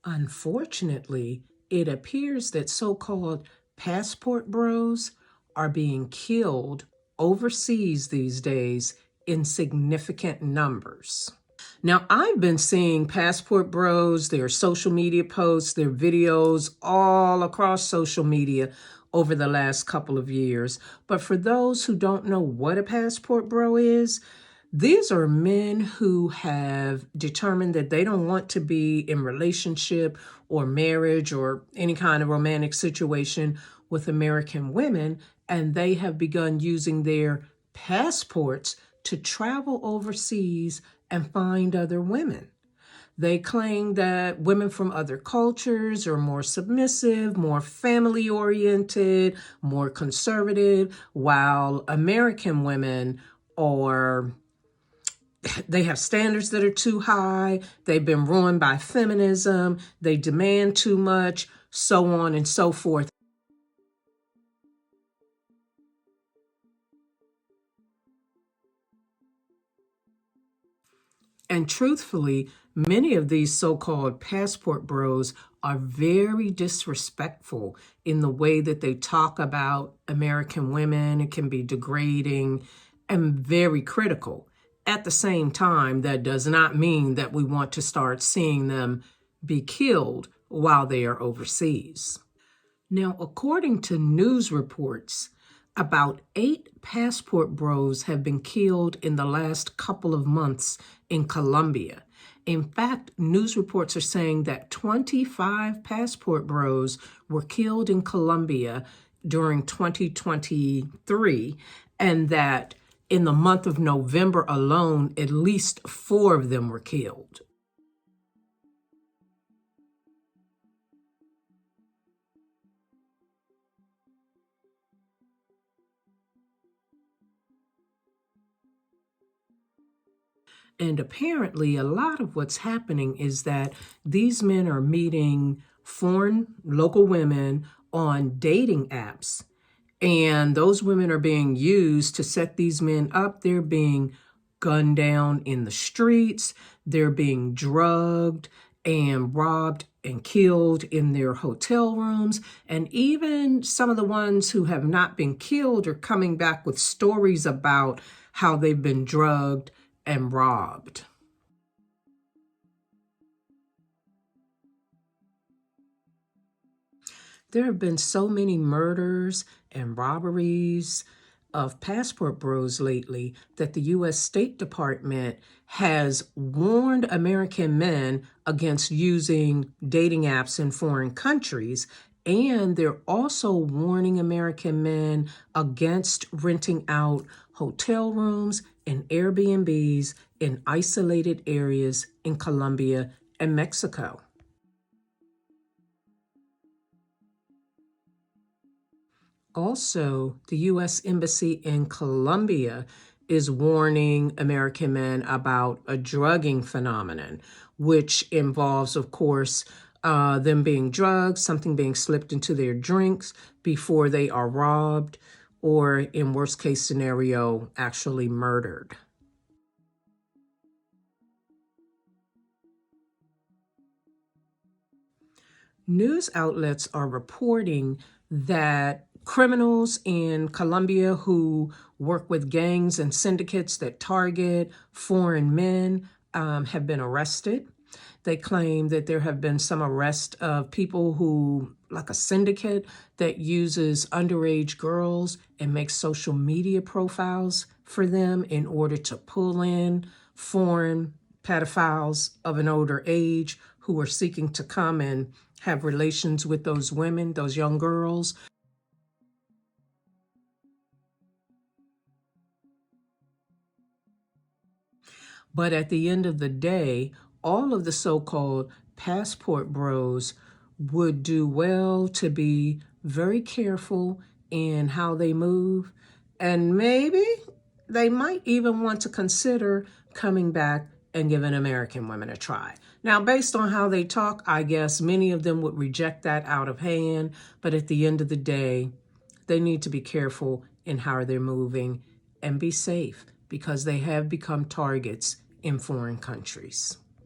Unfortunately, it appears that so-called passport bros are being killed overseas these days in significant numbers. Now, I've been seeing passport bros, their social media posts, their videos all across social media over the last couple of years. But for those who don't know what a passport bro is, these are men who have determined that they don't want to be in relationship or marriage or any kind of romantic situation with American women, and they have begun using their passports to travel overseas and find other women. They claim that women from other cultures are more submissive, more family-oriented, more conservative, while American women they have standards that are too high, they've been ruined by feminism, they demand too much, so on and so forth. And truthfully, many of these so-called passport bros are very disrespectful in the way that they talk about American women. It can be degrading and very critical. At the same time, that does not mean that we want to start seeing them be killed while they are overseas. Now, according to news reports, about 8 passport bros have been killed in the last couple of months in Colombia. In fact, news reports are saying that 25 passport bros were killed in Colombia during 2023, and that in the month of November alone, at least 4 of them were killed. And apparently, a lot of what's happening is that these men are meeting foreign local women on dating apps. And those women are being used to set these men up. They're being gunned down in the streets. They're being drugged and robbed and killed in their hotel rooms. And even some of the ones who have not been killed are coming back with stories about how they've been drugged and robbed. There have been so many murders and robberies of passport bros lately that the U.S. State Department has warned American men against using dating apps in foreign countries. And they're also warning American men against renting out hotel rooms and Airbnbs in isolated areas in Colombia and Mexico. Also, the U.S. Embassy in Colombia is warning American men about a drugging phenomenon, which involves, of course, them being drugged, something being slipped into their drinks before they are robbed, or in worst case scenario, actually murdered. News outlets are reporting that criminals in Colombia who work with gangs and syndicates that target foreign men have been arrested. They claim that there have been some arrest of people who, like a syndicate that uses underage girls and makes social media profiles for them in order to pull in foreign pedophiles of an older age who are seeking to come and have relations with those women, those young girls. But at the end of the day, all of the so-called passport bros would do well to be very careful in how they move. And maybe they might even want to consider coming back and giving American women a try. Now, based on how they talk, I guess many of them would reject that out of hand. But at the end of the day, they need to be careful in how they're moving and be safe because they have become targets in foreign countries.